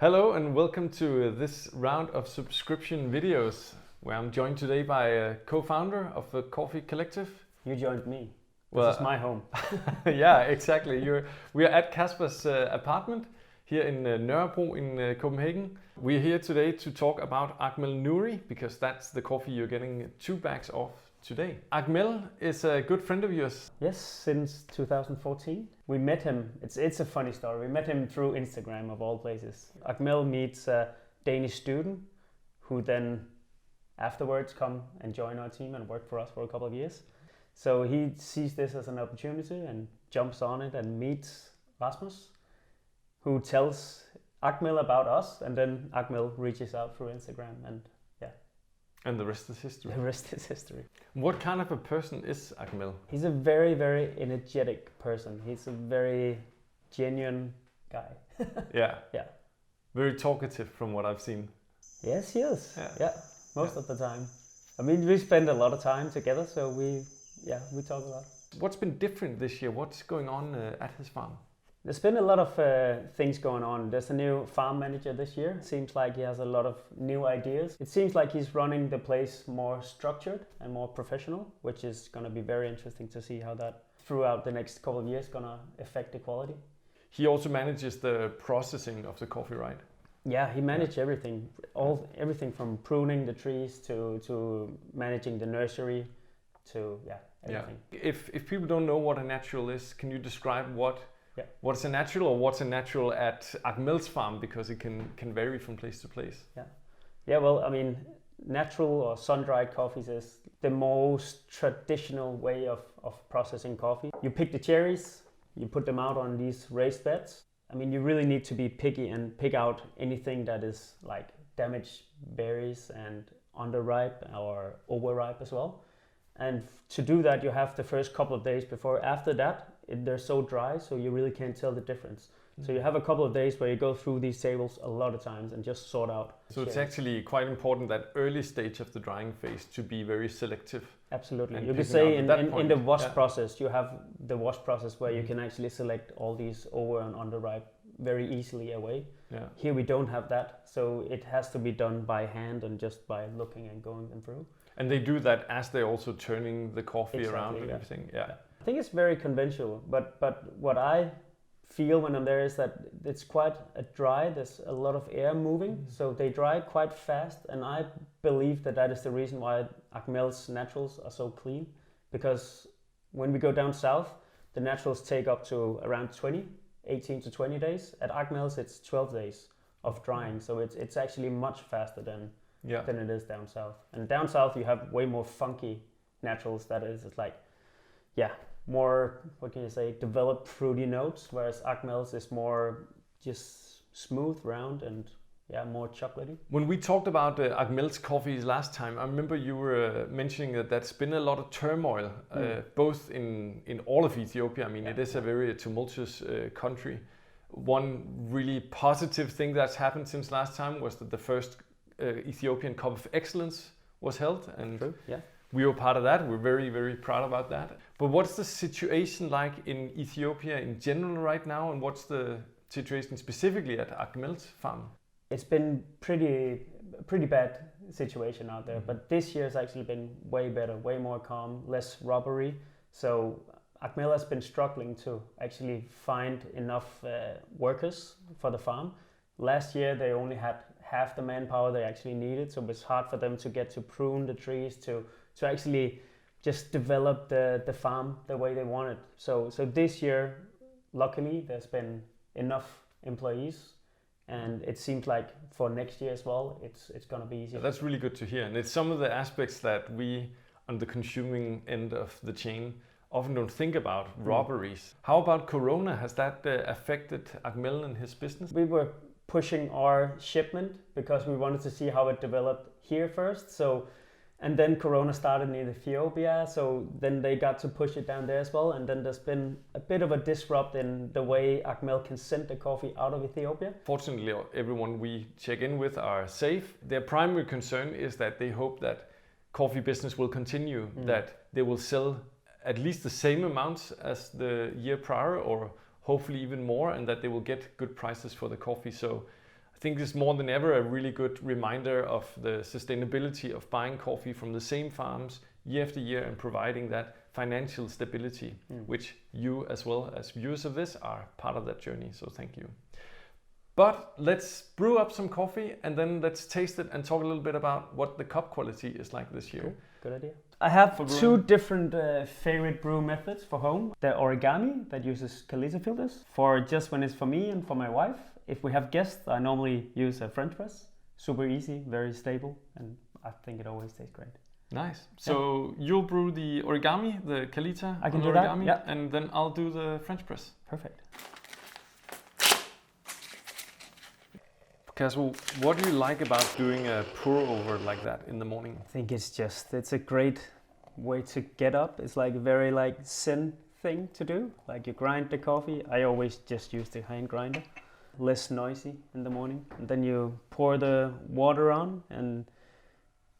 Hello and welcome to this round of subscription videos where I'm joined today by a co-founder of the Coffee Collective. You joined me. This is my home. Yeah, exactly. We are at Casper's apartment here in Nørrebro in Copenhagen. We're here today to talk about Akmel Nuri because that's the coffee you're getting 2 bags of today. Akmel is a good friend of yours. Yes, since 2014. We met him, it's a funny story, we met him through Instagram of all places. Akmel meets a Danish student who then afterwards come and join our team and work for us for a couple of years. So he sees this as an opportunity and jumps on it and meets Rasmus, who tells Akmel about us, and then Akmel reaches out through Instagram and And the rest is history. the rest is history. What kind of a person is Akmel? He's a very, very energetic person. He's a very genuine guy. Yeah. Yeah. Very talkative from what I've seen. Yes, he is. Yeah. Most of the time. I mean, we spend a lot of time together, so we talk a lot. What's been different this year? What's going on at his farm? There's been a lot of things going on. There's a new farm manager this year. It seems like he has a lot of new ideas. It seems like he's running the place more structured and more professional, which is going to be very interesting to see how that throughout the next couple of years going to affect the quality. He also manages the processing of the coffee, right? Yeah, he managed everything. Everything from pruning the trees to managing the nursery to everything. Yeah. If people don't know what a natural is, can you describe what's a natural or what's a natural at Akmel's farm, because it can vary from place to place? Yeah, well, I mean, natural or sun-dried coffees is the most traditional way of processing coffee. You pick the cherries, you put them out on these raised beds. I mean, you really need to be picky and pick out anything that is like damaged berries and underripe or overripe as well. And to do that, you have the first couple of days before. After that, they're so dry, so you really can't tell the difference. So you have a couple of days where you go through these tables a lot of times and just sort out. So it's actually quite important that early stage of the drying phase to be very selective. Absolutely. You could say in the wash process, you have the wash process where you can actually select all these over and underripe very easily away. Yeah. Here we don't have that, so it has to be done by hand and just by looking and going them through. And they do that as they're also turning the coffee around and everything. Yeah. I think it's very conventional, but what I feel when I'm there is that it's quite dry. There's a lot of air moving, so they dry quite fast, and I believe that is the reason why Akmel's naturals are so clean, because when we go down south, the naturals take up to around 18 to 20 days. At Akmel's, it's 12 days of drying, so it's actually much faster than it is down south. And down south, you have way more funky naturals. That is, it's like, more, what can you say, developed fruity notes, whereas Akmel's is more just smooth, round, and more chocolatey. When we talked about Akmel's coffees last time, I remember you were mentioning that there's been a lot of turmoil, both in all of Ethiopia. I mean, it is a very tumultuous country. One really positive thing that's happened since last time was that the first Ethiopian Cup of Excellence was held, and True. we were part of that. We're very, very proud about that. But what's the situation like in Ethiopia in general right now, and what's the situation specifically at Akmel's farm? It's been pretty bad situation out there, but this year has actually been way better, way more calm, less robbery. So Akmel has been struggling to actually find enough workers for the farm. Last year they only had half the manpower they actually needed, so it was hard for them to get to prune the trees, to actually just develop the farm the way they wanted. So this year, luckily, there's been enough employees, and it seems like for next year as well, it's going to be easier. That's really good to hear, and it's some of the aspects that we, on the consuming end of the chain, often don't think about, robberies. How about Corona? Has that affected Akmel and his business? We were pushing our shipment because we wanted to see how it developed here first. And then Corona started in Ethiopia, so then they got to push it down there as well. And then there's been a bit of a disrupt in the way Akmel can send the coffee out of Ethiopia. Fortunately, everyone we check in with are safe. Their primary concern is that they hope that coffee business will continue, that they will sell at least the same amounts as the year prior, or hopefully even more, and that they will get good prices for the coffee. So think it's more than ever a really good reminder of the sustainability of buying coffee from the same farms year after year and providing that financial stability, which you as well as viewers of this are part of that journey. So thank you. But let's brew up some coffee and then let's taste it and talk a little bit about what the cup quality is like this year. Cool. Good idea. I have two different favorite brew methods for home. The origami that uses hyggelige filters for just when it's for me and for my wife. If we have guests, I normally use a French press. Super easy, very stable, and I think it always tastes great. Nice. So you'll brew the origami, the hyggelige I can do origami, that, yeah. and then I'll do the French press. Perfect. Casper, what do you like about doing a pour over like that in the morning? I think it's a great way to get up. It's like a very zen thing to do. Like you grind the coffee. I always just use the hand grinder. Less noisy in the morning. And then you pour the water on, and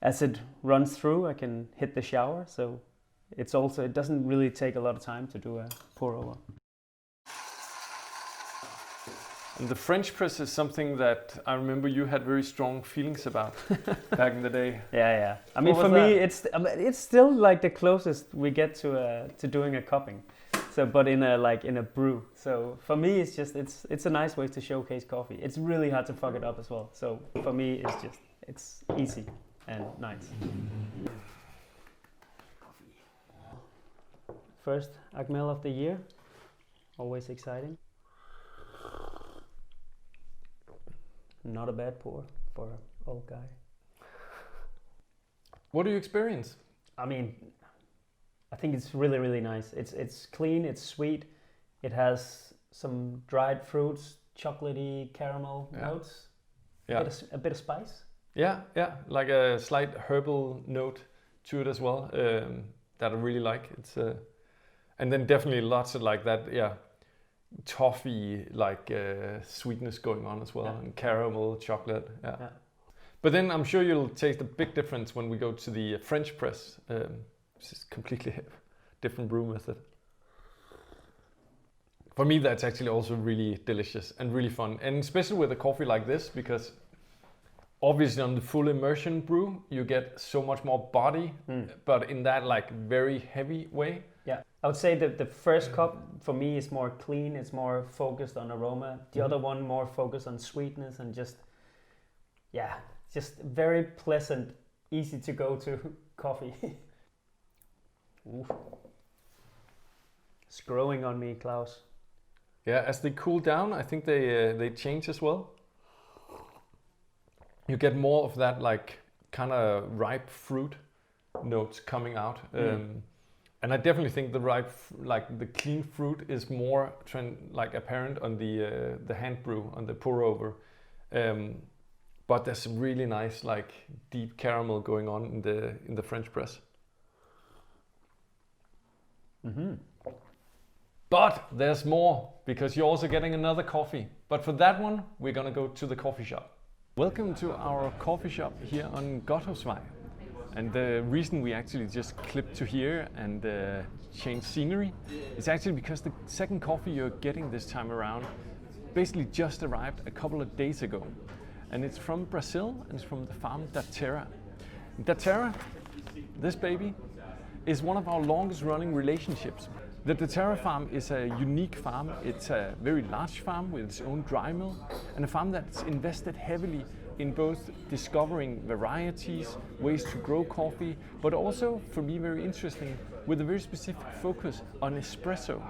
as it runs through, I can hit the shower. So it doesn't really take a lot of time to do a pour over. And the French press is something that I remember you had very strong feelings about back in the day. Yeah. I mean, for me, it's still like the closest we get to doing a cupping. So, but in a brew. So for me, it's a nice way to showcase coffee. It's really hard to fuck it up as well. So for me, it's easy and nice. First Akmel of the year, always exciting. Not a bad pour for an old guy. What do you experience? I mean, I think it's really, really nice. It's clean, it's sweet. It has some dried fruits, chocolatey caramel notes. Yeah. A bit of spice. Yeah, like a slight herbal note to it as well, that I really like. It's and then definitely lots of like that, toffee like sweetness going on as well, and caramel, chocolate. Yeah. But then I'm sure you'll taste a big difference when we go to the French press, which is completely different brew method. For me, that's actually also really delicious and really fun, and especially with a coffee like this, because obviously on the full immersion brew you get so much more body, but in that like very heavy way. Yeah, I would say that the first cup for me is more clean, it's more focused on aroma. The other one more focused on sweetness and just very pleasant, easy to go to coffee. Ooh. It's growing on me, Klaus. Yeah, as they cool down, I think they change as well. You get more of that like kind of ripe fruit notes coming out. And I definitely think the ripe, like the clean fruit is more apparent on the hand brew, on the pour over. But there's some really nice like deep caramel going on in the French press. But there's more, because you're also getting another coffee. But for that one, we're gonna go to the coffee shop. Welcome to our coffee shop here on Godthåbsvej. And the reason we actually just clipped to here and changed scenery is actually because the second coffee you're getting this time around basically just arrived a couple of days ago. And it's from Brazil, and it's from the farm Daterra. Daterra, this baby, is one of our longest running relationships. The Daterra farm is a unique farm. It's a very large farm with its own dry mill, and a farm that's invested heavily in both discovering varieties, ways to grow coffee, but also, for me very interesting, with a very specific focus on espresso.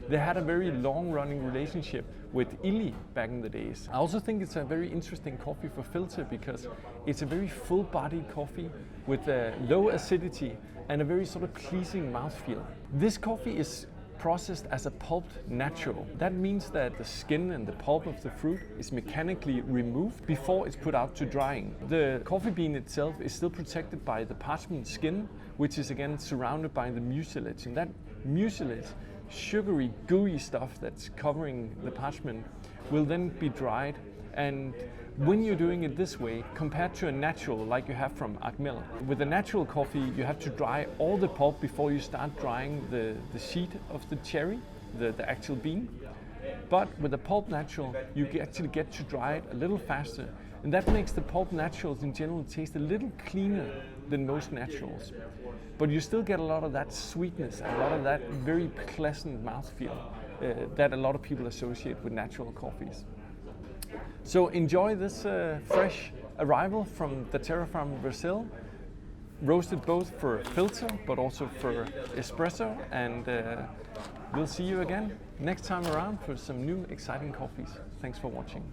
They had a very long-running relationship with hyggelige back in the days. I also think it's a very interesting coffee for filter, because it's a very full-bodied coffee with a low acidity and a very sort of pleasing mouthfeel. This coffee is processed as a pulped natural. That means that the skin and the pulp of the fruit is mechanically removed before it's put out to drying. The coffee bean itself is still protected by the parchment skin, which is again surrounded by the mucilage. And that mucilage, sugary, gooey stuff that's covering the parchment, will then be dried. And when you're doing it this way, compared to a natural like you have from Akmel, with a natural coffee you have to dry all the pulp before you start drying the seed of the cherry, the actual bean. But with the pulp natural, you actually get to dry it a little faster, and that makes the pulp naturals in general taste a little cleaner than most naturals. But you still get a lot of that sweetness and a lot of that very pleasant mouthfeel that a lot of people associate with natural coffees. So enjoy this fresh arrival from the Daterra farm in Brazil, roasted both for filter but also for espresso, and we'll see you again next time around for some new exciting coffees. Thanks for watching.